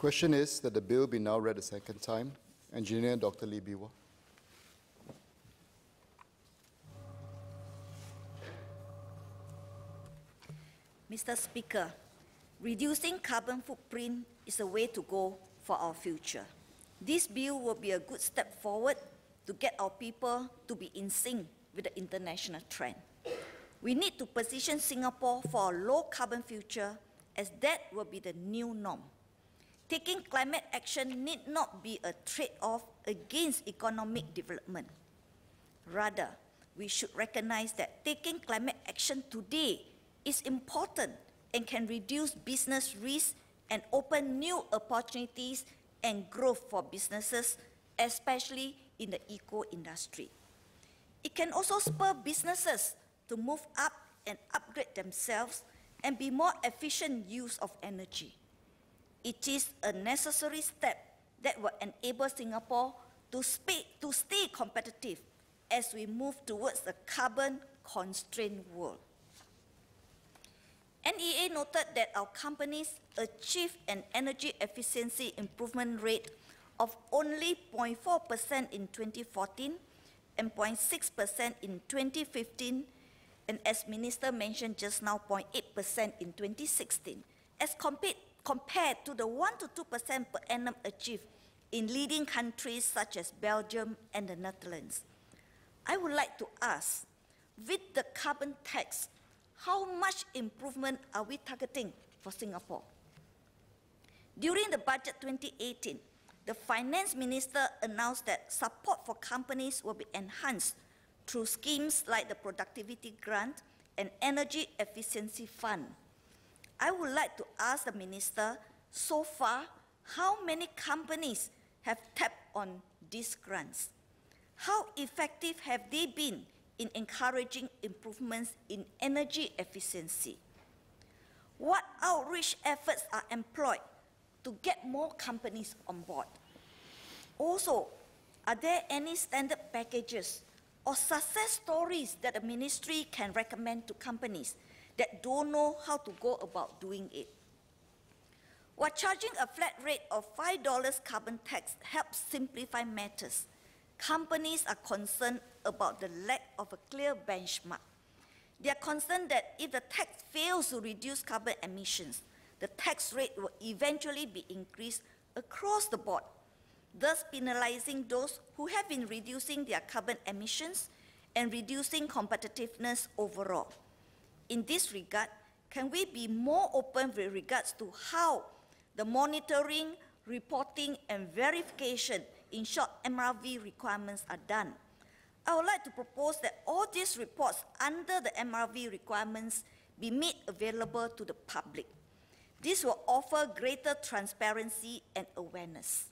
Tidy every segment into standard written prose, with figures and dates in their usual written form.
question is that the bill be now read a second time. Engineer Dr. Lee Biwa. Mr. Speaker, reducing carbon footprint is a way to go for our future. This bill will be a good step forward to get our people to be in sync with the international trend. We need to position Singapore for a low-carbon future, as that will be the new norm. Taking climate action need not be a trade-off against economic development. Rather, we should recognize that taking climate action today is important and can reduce business risks and open new opportunities and growth for businesses, especially in the eco-industry. It can also spur businesses to move up and upgrade themselves and be more efficient use of energy. It is a necessary step that will enable Singapore to stay competitive as we move towards a carbon-constrained world. NEA noted that our companies achieved an energy efficiency improvement rate of only 0.4% in 2014 and 0.6% in 2015, and as Minister mentioned just now, 0.8% in 2016, as compared to the 1 to 2% per annum achieved in leading countries such as Belgium and the Netherlands. I would like to ask, with the carbon tax, how much improvement are we targeting for Singapore? During the budget 2018, the Finance Minister announced that support for companies will be enhanced through schemes like the Productivity Grant and Energy Efficiency Fund. I would like to ask the Minister, so far, how many companies have tapped on these grants? How effective have they been in encouraging improvements in energy efficiency? What outreach efforts are employed to get more companies on board? Also, are there any standard packages or success stories that the ministry can recommend to companies that don't know how to go about doing it? While charging a flat rate of $5 carbon tax helps simplify matters, companies are concerned about the lack of a clear benchmark. They are concerned that if the tax fails to reduce carbon emissions, the tax rate will eventually be increased across the board, thus penalizing those who have been reducing their carbon emissions and reducing competitiveness overall. In this regard, can we be more open with regards to how the monitoring, reporting, and verification, in short, MRV requirements are done? I would like to propose that all these reports under the MRV requirements be made available to the public. This will offer greater transparency and awareness.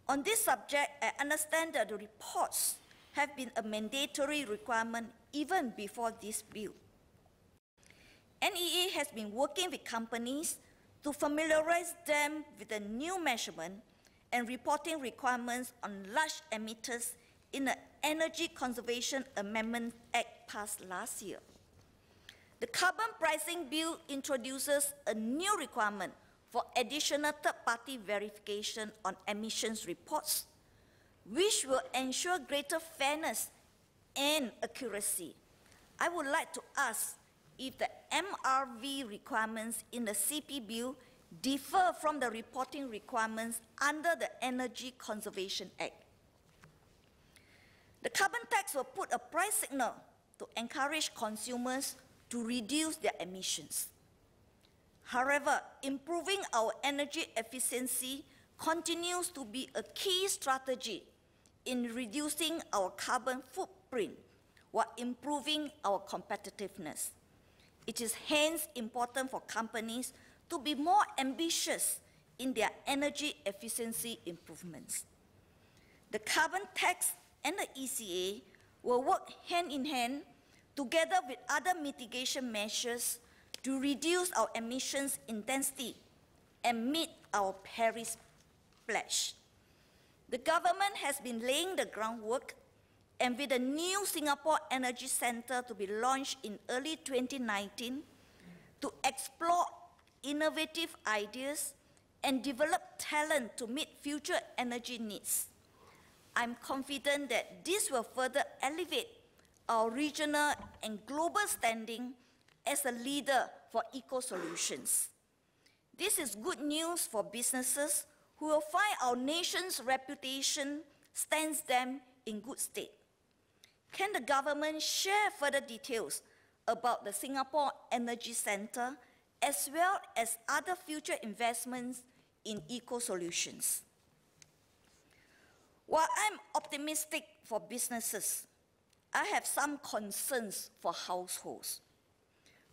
On this subject, I understand that the reports have been a mandatory requirement even before this bill. NEA has been working with companies to familiarize them with the new measurement and reporting requirements on large emitters in the Energy Conservation Amendment Act passed last year. The carbon pricing bill introduces a new requirement for additional third-party verification on emissions reports, which will ensure greater fairness and accuracy. I would like to ask if the MRV requirements in the CP bill differ from the reporting requirements under the Energy Conservation Act. The carbon tax will put a price signal to encourage consumers to reduce their emissions. However, improving our energy efficiency continues to be a key strategy in reducing our carbon footprint while improving our competitiveness. It is hence important for companies to be more ambitious in their energy efficiency improvements. The carbon tax and the ECA will work hand in hand together with other mitigation measures to reduce our emissions intensity and meet our Paris pledge. The government has been laying the groundwork, and with the new Singapore Energy Centre to be launched in early 2019 to explore innovative ideas and develop talent to meet future energy needs. I'm confident that this will further elevate our regional and global standing as a leader for eco-solutions. This is good news for businesses who will find our nation's reputation stands them in good state. Can the government share further details about the Singapore Energy Centre as well as other future investments in eco-solutions? While I'm optimistic for businesses, I have some concerns for households.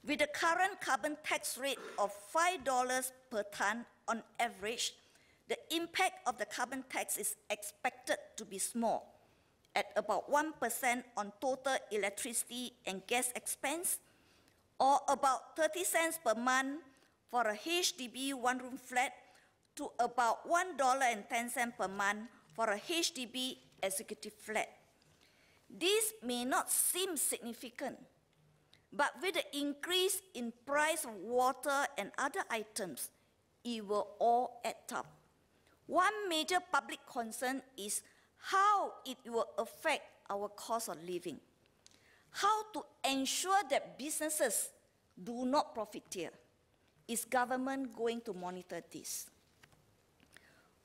With the current carbon tax rate of $5 per tonne on average, the impact of the carbon tax is expected to be small, at about 1% on total electricity and gas expense, or about 30 cents per month for a HDB one-room flat to about $1.10 per month for a HDB executive flat. This may not seem significant, but with the increase in price of water and other items, it will all add up. One major public concern is how it will affect our cost of living. How to ensure that businesses do not profiteer. Is government going to monitor this?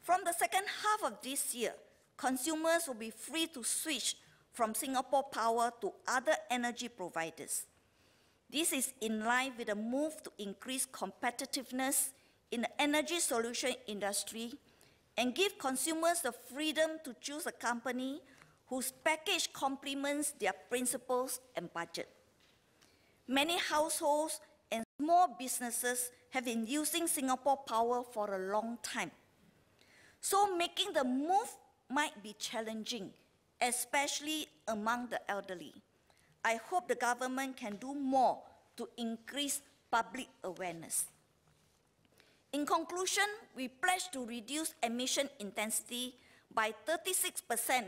From the second half of this year, consumers will be free to switch from Singapore Power to other energy providers. This is in line with a move to increase competitiveness in the energy solution industry and give consumers the freedom to choose a company whose package complements their principles and budget. Many households and small businesses have been using Singapore Power for a long time. So making the move might be challenging, especially among the elderly. I hope the government can do more to increase public awareness. In conclusion, we pledge to reduce emission intensity by 36%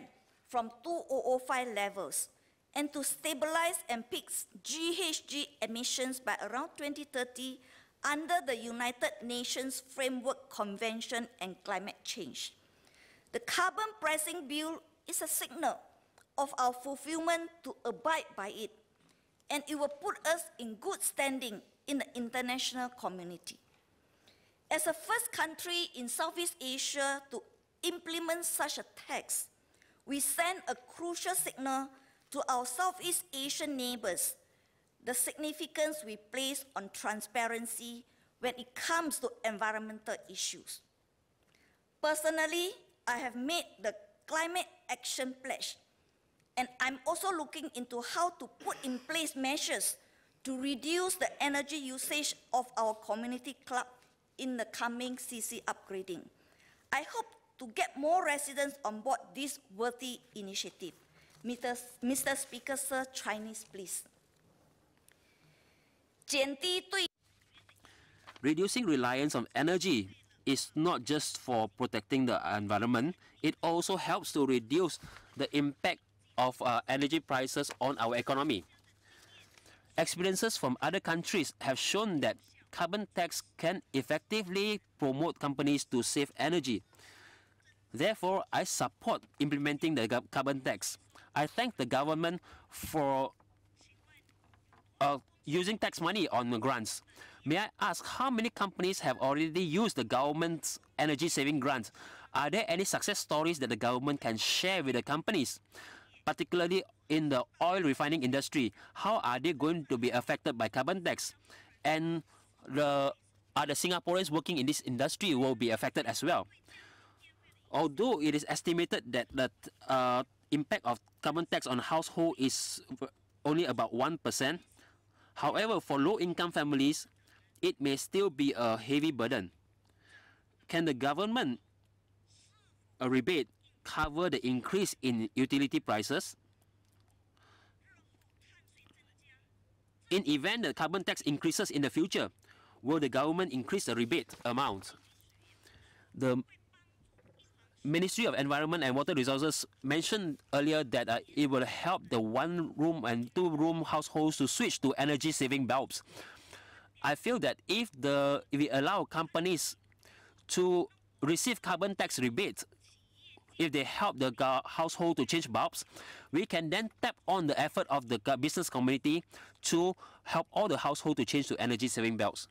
from 2005 levels and to stabilize and peak GHG emissions by around 2030 under the United Nations Framework Convention on Climate Change. The carbon pricing bill is a signal of our fulfillment to abide by it, and it will put us in good standing in the international community. As the first country in Southeast Asia to implement such a tax, we send a crucial signal to our Southeast Asian neighbors, the significance we place on transparency when it comes to environmental issues. Personally, I have made the Climate Action Pledge, and I'm also looking into how to put in place measures to reduce the energy usage of our community club in the coming CC upgrading. I hope to get more residents on board this worthy initiative. Mr. Speaker, Sir, Chinese, please. Reducing reliance on energy is not just for protecting the environment, it also helps to reduce the impact of energy prices on our economy. Experiences from other countries have shown that carbon tax can effectively promote companies to save energy. Therefore, I support implementing the carbon tax. I thank the government for using tax money on the grants. May I ask how many companies have already used the government's energy-saving grants? Are there any success stories that the government can share with the companies? Particularly in the oil refining industry, how are they going to be affected by carbon tax? And are the Singaporeans working in this industry will be affected as well? Although it is estimated that the impact of carbon tax on household is only about 1%, however, for low-income families, it may still be a heavy burden. Can the government rebate cover the increase in utility prices? In event the carbon tax increases in the future, will the government increase the rebate amount? The Ministry of Environment and Water Resources mentioned earlier that it will help the one-room and two-room households to switch to energy-saving bulbs. I feel that if we allow companies to receive carbon tax rebate. If they help the household to change bulbs, we can then tap on the effort of the business community to help all the household to change to energy saving bulbs.